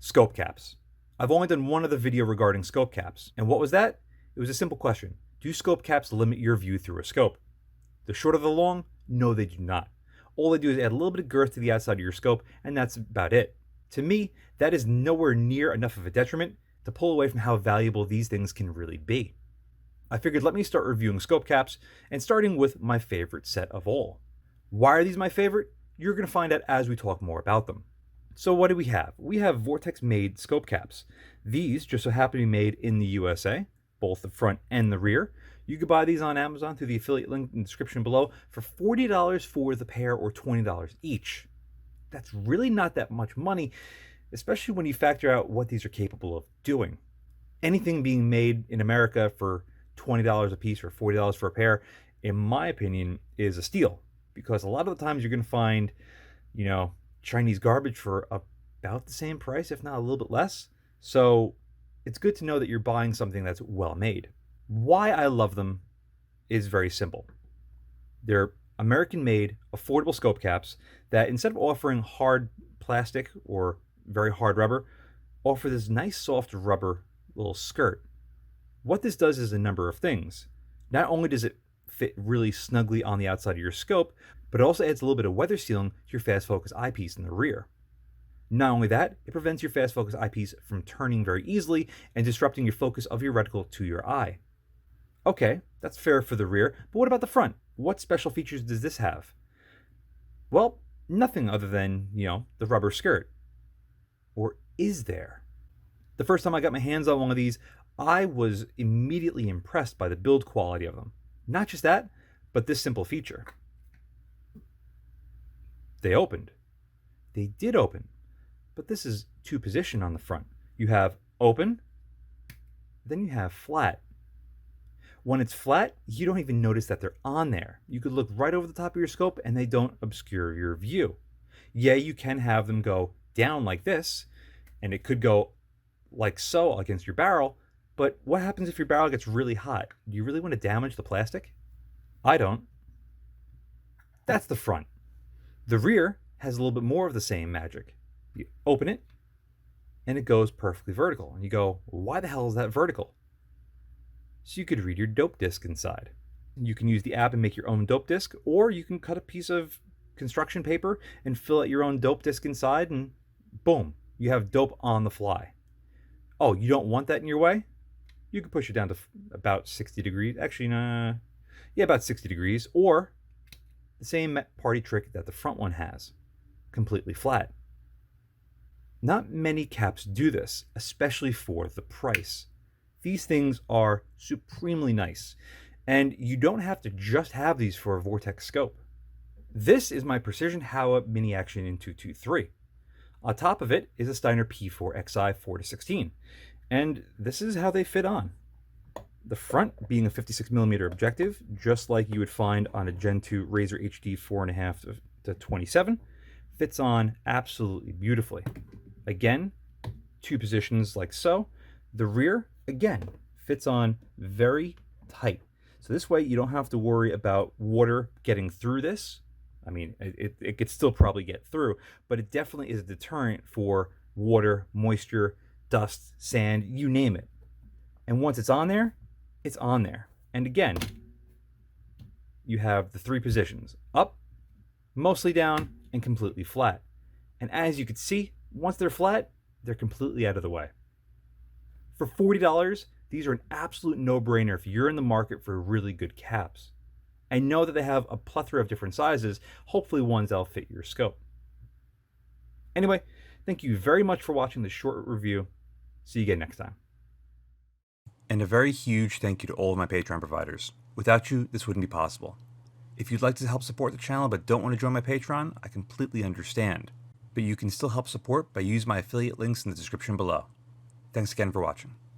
Scope caps. I've only done one other video regarding scope caps, and what was that? It was a simple question. Do scope caps limit your view through a scope? The short of the long, no they do not. All they do is add a little bit of girth to the outside of your scope, and that's about it. To me, that is nowhere near enough of a detriment to pull away from how valuable these things can really be. I figured let me start reviewing scope caps, and starting with my favorite set of all. Why are these my favorite? You're going to find out as we talk more about them. So what do we have? We have Vortex made scope caps. These just so happen to be made in the USA, both the front and the rear. You can buy these on Amazon through the affiliate link in the description below for $40 for the pair or $20 each. That's really not that much money, especially when you factor out what these are capable of doing. Anything being made in America for $20 a piece or $40 for a pair, in my opinion, is a steal. Because a lot of the times you're going to find, Chinese garbage for about the same price, if not a little bit less. So it's good to know that you're buying something that's well made. Why I love them is very simple. They're American-made, affordable scope caps that instead of offering hard plastic or very hard rubber, offer this nice soft rubber little skirt. What this does is a number of things. Not only does it fit really snugly on the outside of your scope, but it also adds a little bit of weather sealing to your fast focus eyepiece in the rear. Not only that, it prevents your fast focus eyepiece from turning very easily and disrupting your focus of your reticle to your eye. Okay, that's fair for the rear, but what about the front? What special features does this have? Well, nothing other than, the rubber skirt. Or is there? The first time I got my hands on one of these, I was immediately impressed by the build quality of them. Not just that, but this simple feature. They opened. They did open. But this is two position on the front. You have open, then you have flat. When it's flat, you don't even notice that they're on there. You could look right over the top of your scope and they don't obscure your view. Yeah, you can have them go down like this, and it could go like so against your barrel, but what happens if your barrel gets really hot? Do you really want to damage the plastic? I don't. That's the front. The rear has a little bit more of the same magic. You open it, and it goes perfectly vertical. And you go, why the hell is that vertical? So you could read your dope disc inside. You can use the app and make your own dope disc, or you can cut a piece of construction paper and fill out your own dope disc inside, and boom, you have dope on the fly. Oh, you don't want that in your way? You can push it down to about 60 degrees. Actually, about 60 degrees, or the same party trick that the front one has, completely flat. Not many caps do this, especially for the price. These things are supremely nice, and you don't have to just have these for a Vortex scope. This is my Precision Howa Mini Action in 223. On top of it is a Steiner P4XI 4-16, and this is how they fit on. The front being a 56mm objective, just like you would find on a Gen 2 Razor HD 4.5 to 27, fits on absolutely beautifully. Again, two positions like so. The rear, again, fits on very tight. So this way you don't have to worry about water getting through this. I mean, it could still probably get through, but it definitely is a deterrent for water, moisture, dust, sand, you name it. And once it's on there, it's on there. And again, you have the three positions: up, mostly down, and completely flat. And as you can see, once they're flat, they're completely out of the way. For $40, these are an absolute no-brainer if you're in the market for really good caps. I know that they have a plethora of different sizes, hopefully ones that'll fit your scope. Anyway, thank you very much for watching this short review. See you again next time. And a very huge thank you to all of my Patreon providers. Without you, this wouldn't be possible. If you'd like to help support the channel but don't want to join my Patreon, I completely understand. But you can still help support by using my affiliate links in the description below. Thanks again for watching.